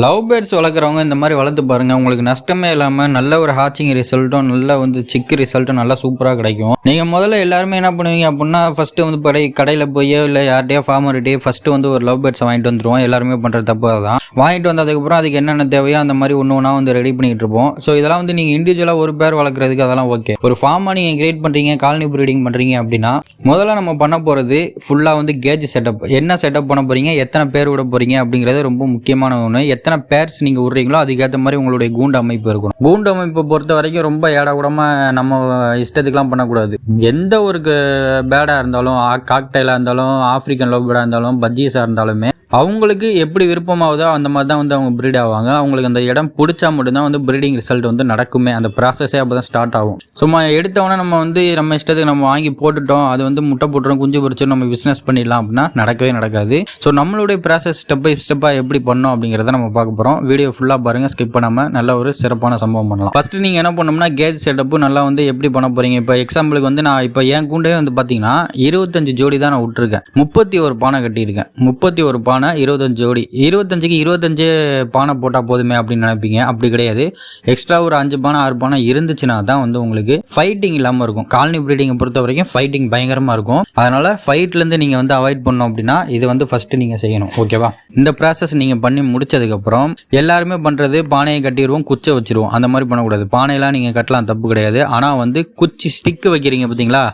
Love birds வளர்க்குறவங்க இந்த மாதிரி வளர்த்து பாருங்கள். உங்களுக்கு நஷ்டமே இல்லாமல் நல்ல ஒரு ஹாச்சிங் ரிசல்ட்டும் நல்ல சிக்கு ரிசல்ட்டும் நல்லா சூப்பராக கிடைக்கும். நீங்கள் முதல்ல எல்லாருமே என்ன பண்ணுவீங்க அப்படின்னா, ஃபஸ்ட்டு கடையில் போய் இல்லை யார்ட்டையோ ஃபார்மர்கிட்டே ஃபஸ்ட்டு ஒரு லவ் பேர்ட்ஸை வாங்கிட்டு வந்துடுவோம். எல்லாருமே பண்ணுற தப்பு தான். வாங்கிட்டு வந்ததுக்கப்புறம் அதுக்கு என்னென்ன தேவையோ அந்த மாதிரி ஒன்று ஒன்றா ரெடி பண்ணிகிட்டு இருப்போம். ஸோ இதெல்லாம் நீங்கள் இண்டிவிஜுவலாக ஒரு பேர் வளர்க்குறதுக்கு அதெல்லாம் ஓகே. ஒரு ஃபார்மாக நீங்கள் கிரியேட் பண்ணுறீங்க, காலனி ப்ரீடிங் பண்ணுறீங்க அப்படின்னா முதல்ல நம்ம பண்ண போகிறது ஃபுல்லாக கேஜ் செட்டப். என்ன செட்டப் பண்ண போகிறீங்க, எத்தனை பேர் விட போகிறீங்க அப்படிங்கிறது ரொம்ப முக்கியமான ஒன்று. எத்தனை பேர்ஸ் நீங்கள் விட்றீங்களோ அதுக்கேற்ற மாதிரி உங்களுடைய கூண்டு அமைப்பு இருக்கணும். கூண்டு அமைப்பை பொறுத்த வரைக்கும் ரொம்ப ஏடாகூடமாக நம்ம இஷ்டத்துக்குலாம் பண்ணக்கூடாது. எந்த ஒரு பேடாக இருந்தாலும், காக்டைலாக இருந்தாலும், ஆஃப்ரிக்கன் லவ் பேடாக இருந்தாலும், பஜ்ஜீஸாக இருந்தாலுமே அவங்களுக்கு எப்படி விருப்பமாகுதோ அந்த மாதிரி தான் அவங்க ப்ரீட் ஆவாங்க. அவங்களுக்கு அந்த இடம் பிடிச்சா மட்டும்தான் ப்ரீடிங் ரிசல்ட் நடக்குமே. அந்த ப்ராசஸே அப்போ தான் ஸ்டார்ட் ஆகும். சும்மா எடுத்தவொன்னே நம்ம நம்ம இஷ்டத்துக்கு நம்ம வாங்கி போட்டுட்டோம், அது முட்டை போட்டுரும், குஞ்சு பொறிச்சு நம்ம பிஸ்னஸ் பண்ணிடலாம் அப்படின்னா நடக்கவே நடக்காது. ஸோ நம்மளுடைய ப்ராசஸ் ஸ்டெப் பை ஸ்டெப்பாக எப்படி பண்ணோம் அப்படிங்கிறத நம்ம பார்க்க போகிறோம். வீடியோ ஃபுல்லாக பாருங்கள், ஸ்கிப் பண்ணாமல் நல்ல ஒரு சிறப்பான சம்பவம் பண்ணலாம். ஃபஸ்ட்டு நீங்கள் என்ன பண்ணோம்னா, கேஜ் செட்டப்பு நல்லா எப்படி பண்ண போகிறீங்க. இப்போ எக்ஸாம்பிளுக்கு நான் இப்போ என் கூண்டே பார்த்தீங்கன்னா 25 ஜோடி தான் நான் விட்டுருக்கேன். 31 பானை கட்டியிருக்கேன். 31 பானை 25 ஜோடி. 25க்கு 25 பானை போட்டால் போதுமே அப்படின்னு நினைப்பீங்க. அப்படி கிடையாது. எக்ஸ்ட்ரா ஒரு 5 பானை 6 பானை இருந்துச்சுன்னா தான் உங்களுக்கு ஃபைட்டிங் இல்லாமல் இருக்கும். காலனி ப்ரீடிங்கை பொறுத்த வரைக்கும் ஃபைட்டிங் பயங்கரமாக இருக்கும். அதனால் ஃபைட்லேருந்து நீங்கள் அவாய்ட் பண்ணோம் அப்படின்னா இது ஃபஸ்ட்டு நீங்கள் செய்யணும். ஓகேவா? இந்த ப்ராசஸ் நீங்கள் பண்ணி முடிச்சதுக்கப்புறம் எல்லாருமே பண்ணுறது பானையை கட்டிடுவோம், குச்சை வச்சிருவோம். அந்த மாதிரி பண்ணக்கூடாது. பானையெல்லாம் நீங்கள் கட்டலாம், தப்பு கிடையாது. ஆனால் குச்சி ஸ்டிக்கு வைக்கிறீங்க பார்த்தீங்களா,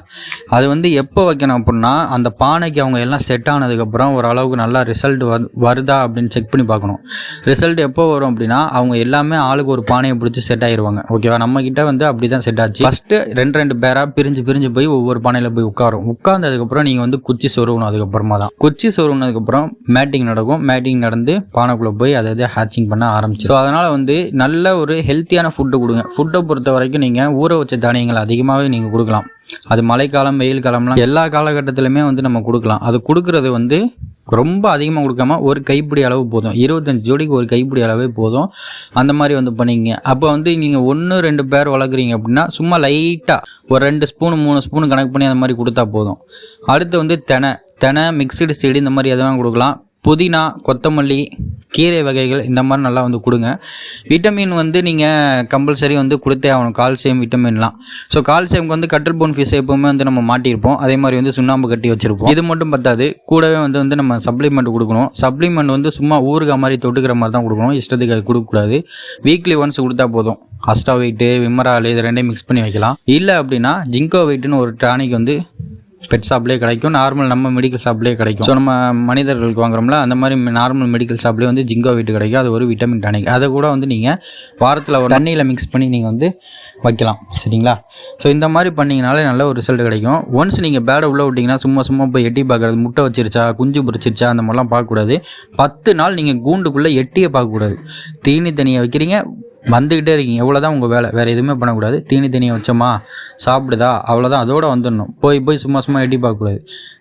அது எப்போ வைக்கணும் அப்படின்னா அந்த பானைக்கு அவங்க எல்லாம் செட் ஆனதுக்கப்புறம் ஓரளவுக்கு நல்லா ரிசல்ட் வருதா அப்படின்னு செக் பண்ணி பார்க்கணும். ரிசல்ட் எப்போ வரும் அப்படின்னா அவங்க எல்லாமே ஆளுக்கு ஒரு பானையை பிடிச்சி செட் ஆயிடுவாங்க. ஓகேவா? நம்ம கிட்ட அப்படி தான் செட் ஆச்சு. ஃபஸ்ட்டு 2 பேராக பிரிஞ்சு போய் ஒவ்வொரு பானையில் போய் உட்கார்ந்ததுக்கப்புறம் நீங்கள் குச்சி சொருகணும். அதுக்கப்புறமா தான் குச்சி சொருகினதுக்கப்புறம் மேட்டிங் நடக்கும். மேட்டிங் நடந்து பானைக்குள்ளே போய் அதை ஹேச்சிங் பண்ண ஆரம்பிச்சு. ஸோ அதனால் நல்ல ஒரு ஹெல்த்தியான ஃபுட்டு கொடுங்க. ஃபுட்டை பொறுத்த வரைக்கும் நீங்கள் ஊற வச்ச தானியங்கள் அதிகமாகவே நீங்கள் கொடுக்கலாம். அது மழைக்காலம், வெயில் காலம்லாம் எல்லா காலகட்டத்திலுமே நம்ம கொடுக்கலாம். அது கொடுக்குறது ரொம்ப அதிகமாக கொடுக்காம ஒரு கைப்பிடி அளவு போதும். 25 ஜோடிக்கு ஒரு கைப்பிடி அளவே போதும். அந்த மாதிரி பண்ணிங்க. அப்போ நீங்கள் 1-2 பேர் வளர்க்குறீங்க அப்படின்னா சும்மா லைட்டாக ஒரு 2 ஸ்பூன் 3 ஸ்பூன் கணக்கு பண்ணி அந்த மாதிரி கொடுத்தா போதும். அடுத்து தெனை மிக்சடு சீடு இந்த மாதிரி எதுவும் கொடுக்கலாம். புதினா, கொத்தமல்லி, கீரை வகைகள் இந்த மாதிரி நல்லா கொடுங்க. விட்டமின் நீங்கள் கம்பல்சரி கொடுத்தே ஆகணும். கால்சியம், விட்டமின்லாம். ஸோ கால்சியம்க்கு கட்டில் போன் ஃபிஷ் எப்போவுமே நம்ம மாட்டியிருப்போம். அதே மாதிரி சுண்ணாம்பு கட்டி வச்சுருப்போம். இது மட்டும் பத்தாது, கூடவே நம்ம சப்ளிமெண்ட் கொடுக்கணும். சப்ளிமெண்ட் சும்மா ஊறுகாய் மாதிரி தொட்டுக்கிற மாதிரி தான் கொடுக்கணும். இஷ்டத்துக்கு அது கொடுக்கக்கூடாது. வீக்லி ஒன்ஸ் கொடுத்தா போதும். அஸ்டா வெயிட்டு, விமரால் இது ரெண்டையும் மிக்ஸ் பண்ணி வைக்கலாம். இல்லை அப்படின்னா ஜிங்கோ வெயிட்டுன்னு ஒரு டானிக் பெட் ஷாப்லேயே கிடைக்கும். நார்மல் நம்ம மெடிக்கல் ஷாப்லேயே கிடைக்கும். ஸோ நம்ம மனிதர்களுக்கு வாங்குறோம்ல, அந்த மாதிரி நார்மல் மெடிக்கல் ஷாப்லேயே ஜிங்கோ வீட்டு கிடைக்கும். அது ஒரு விட்டமின் டானிக். அதை கூட நீங்கள் வாரத்தில் ஒரு தண்ணியில் மிக்ஸ் பண்ணி நீங்கள் வைக்கலாம். சரிங்களா? ஸோ இந்த மாதிரி பண்ணிங்கனாலே நல்ல ஒரு ரிசல்ட் கிடைக்கும். ஒன்ஸ் நீங்கள் பேடை உள்ளே விட்டிங்கன்னா சும்மா போய் எட்டி பார்க்குறது, முட்டை வச்சிருச்சா, குஞ்சு பொறிச்சிருச்சா அந்த மாதிரிலாம் பார்க்கக்கூடாது. 10 நாள் நீங்கள் கூண்டுக்குள்ளே எட்டியே பார்க்கக்கூடாது. தீனி தனியாக வைக்கிறீங்க, வந்துக்கிட்டே இருக்கீங்க. எவ்வளோதான் உங்கள் வேலை. வேறு எதுவுமே பண்ணக்கூடாது. தீனியை வச்சோமா, சாப்பிடுதா, அவ்வளோதான். அதோடு வந்துடணும். போய் சும்மா எட்டி பார்க்கக்கூடாது.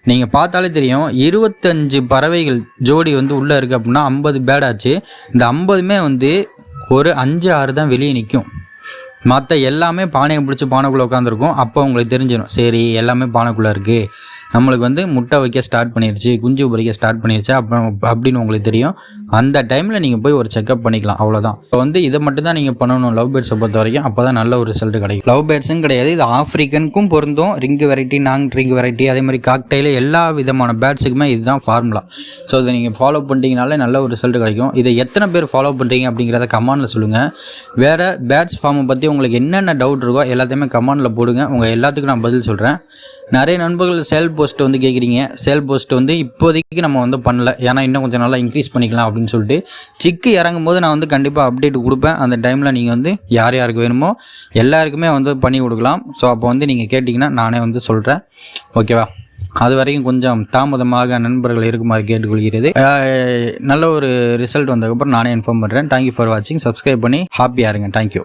நீங்கள் பார்த்தாலே தெரியும். 25 பறவைகள் ஜோடி உள்ளே இருக்குது அப்படின்னா 50 பேடாச்சு. இந்த 50மே ஒரு 5-6 தான் வெளியே நிற்கும். மற்ற எல்லாமே பானையை பிடிச்சி பானைக்குள்ளே உட்காந்துருக்கும். அப்போ உங்களுக்கு தெரிஞ்சிடும், சரி எல்லாமே பானைக்குள்ளே இருக்குது, நம்மளுக்கு முட்டை வைக்க ஸ்டார்ட் பண்ணிடுச்சு, குஞ்சு பொறிக்க ஸ்டார்ட் பண்ணிடுச்சு அப்படின்னு உங்களுக்கு தெரியும். அந்த டைமில் நீங்கள் போய் ஒரு செக்அப் பண்ணிக்கலாம். அவ்வளோதான். இப்போ இதை மட்டும் தான் நீங்கள் பண்ணணும் லவ் பேர்ட்ஸை பொறுத்த வரைக்கும். அப்போ தான் நல்ல ஒரு ரிசல்ட் கிடைக்கும். லவ் பேர்ட்ஸுன்னு கிடையாது, இது ஆஃப்ரிக்கனுக்கும் பொருந்தும். ரிங்கு வெரைட்டி, ரிங்கு வெரைட்டி, அதே மாதிரி காக்டைல், எல்லா விதமான பேர்ட்ஸுக்குமே இதுதான் ஃபார்முலா. ஸோ இதை நீங்கள் ஃபாலோ பண்ணிட்டீங்கனாலே நல்ல ஒரு ரிசல்ட் கிடைக்கும். இதை எத்தனை பேர் ஃபாலோ பண்ணுறீங்க அப்படிங்கிறத கமெண்டில் சொல்லுங்கள். வேறு பேர்ட்ஸ் ஃபார்மை பற்றி உங்களுக்கு என்னென்ன டவுட் இருக்கோ எல்லாத்தையுமே கமெண்டில் போடுங்க. உங்கள் எல்லாத்துக்கும் நான் பதில் சொல்கிறேன். நிறைய நண்பர்கள் சேல் போஸ்ட் கேட்குறீங்க. சேல் போஸ்ட் இப்போதைக்கு நம்ம பண்ணல, ஏன்னா இன்னும் கொஞ்சம் நல்லா இன்க்ரீஸ் பண்ணிக்கலாம் அப்படின்னு சொல்லிட்டு. சிக்கு இறங்கும் போது நான் கண்டிப்பாக அப்டேட் கொடுப்பேன். அந்த டைமில் நீங்கள் யாருக்கு வேணுமோ எல்லாருக்குமே பண்ணி கொடுக்கலாம். ஸோ அப்போ நீங்கள் கேட்டிங்கன்னா நானே சொல்கிறேன். ஓகேவா? அது வரைக்கும் கொஞ்சம் தாமதமாக நண்பர்கள் இருக்குமாறு கேட்டுக்கொள்கிறது. நல்ல ஒரு ரிசல்ட் வந்ததுக்கப்புறம் நானே இன்ஃபார்ம் பண்ணுறேன். தேங்க்யூ ஃபார் வாட்சிங். சப்ஸ்கிரைப் பண்ணி ஹாப்பியாக இருங்க. தேங்க்யூ.